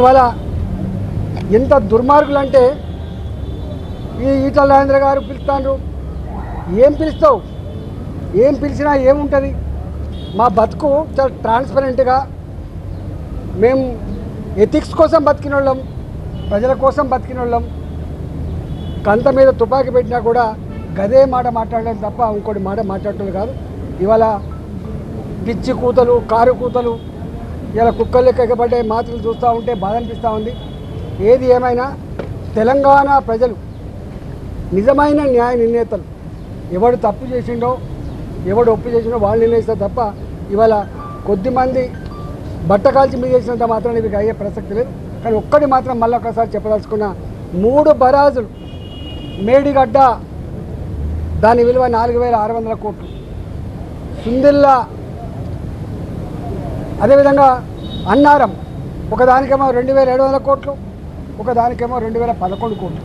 ఇవాళ ఎంత దుర్మార్గులు అంటే ఈ ఈటల రాజేంద్ర గారు పిలుస్తాండ్రు. ఏం పిలుస్తావు? ఏం పిలిచినా ఏముంటుంది? మా బతుకు చాలా ట్రాన్స్పరెంట్గా మేము ఎథిక్స్ కోసం బతికిన వాళ్ళం, ప్రజల కోసం బతికిన వాళ్ళం. కంత మీద తుపాకీ పెట్టినా కూడా గదే మాట మాట్లాడడం తప్ప ఇంకోటి మాట మాట్లాడటం కాదు. ఇవాళ పిచ్చి కూతలు, కారు కూతలు, ఇలా కుక్కలు లెక్క ఎగబడ్డే మాటలు చూస్తూ ఉంటే బాధ అనిపిస్తూ ఉంది. ఏది ఏమైనా తెలంగాణ ప్రజలు నిజమైన న్యాయ నిర్ణేతలు. ఎవడు తప్పు చేసిండో, ఎవడు ఒప్పు చేసిండో వాళ్ళు నిర్ణయిస్తారు తప్ప ఇవాళ కొద్దిమంది బట్టకాల్చి మీద చేసినంత మాత్రం ఇవి అయ్యే ప్రసక్తి లేదు. కానీ ఒక్కటి మాత్రం మళ్ళీ ఒకసారి చెప్పదలుచుకున్న, 3 బరాజులు మేడిగడ్డ దాని విలువ 4,600 కోట్లు, సుందిల్లా అదేవిధంగా అన్నారం ఒకదానికేమో 2,700 కోట్లు, ఒకదానికేమో 2,011 కోట్లు.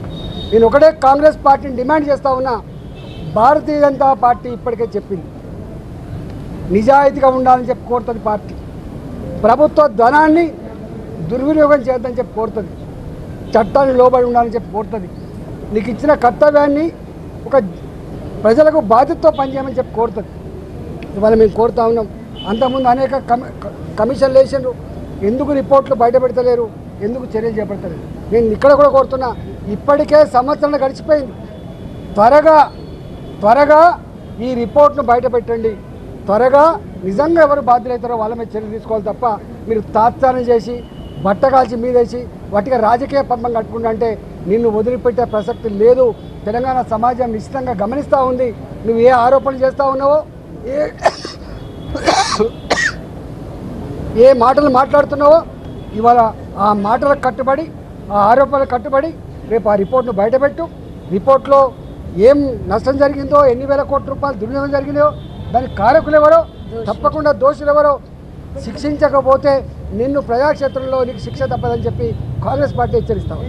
నేను ఒకటే కాంగ్రెస్ పార్టీని డిమాండ్ చేస్తూ ఉన్నా, భారతీయ జనతా పార్టీ ఇప్పటికే చెప్పింది నిజాయితీగా ఉండాలని చెప్పి కోరుతుంది. పార్టీ ప్రభుత్వ ధనాన్ని దుర్వినియోగం చేయొద్దని చెప్పి కోరుతుంది. చట్టాన్ని లోబడి ఉండాలని చెప్పి కోరుతుంది. నీకు ఇచ్చిన కర్తవ్యాన్ని ఒక ప్రజలకు బాధ్యతతో పనిచేయమని చెప్పి కోరుతుంది. ఇవాళ మేము కోరుతా ఉన్నాం. అంతకుముందు అనేక కమిషన్లు వేసిండ్రు, ఎందుకు రిపోర్ట్లు బయటపెడతలేరు, ఎందుకు చర్యలు చేపడతలేరు? నేను ఇక్కడ కూడా కోరుతున్నా, ఇప్పటికే సంవత్సరం గడిచిపోయింది. త్వరగా ఈ రిపోర్ట్ను బయటపెట్టండి. త్వరగా నిజంగా ఎవరు బాధ్యులవుతారో వాళ్ళ మీద చర్యలు తీసుకోవాలి తప్ప మీరు తాత్సారం చేసి బట్టకాల్చి మీదేసి వాటిగా రాజకీయ పద్మం కట్టుకుంటా అంటే నిన్ను వదిలిపెట్టే ప్రసక్తి లేదు. తెలంగాణ సమాజం నిశ్చితంగా గమనిస్తూ ఉంది. నువ్వు ఏ ఆరోపణలు చేస్తూ ఉన్నావో, ఏ మాటలు మాట్లాడుతున్నావో, ఇవాళ ఆ మాటలకు కట్టుబడి, ఆ ఆరోపణలకు కట్టుబడి రేపు ఆ రిపోర్ట్ను బయటపెట్టు. రిపోర్ట్లో ఏం నష్టం జరిగిందో, ఎన్ని వేల కోట్ల రూపాయలు దుర్వినియోగం జరిగిందో, దానికి కారకులు ఎవరో, తప్పకుండా దోషులు ఎవరో శిక్షించకపోతే నిన్ను ప్రజాక్షేత్రంలో నీకు శిక్ష తప్పదని చెప్పి కాంగ్రెస్ పార్టీ హెచ్చరిస్తాం.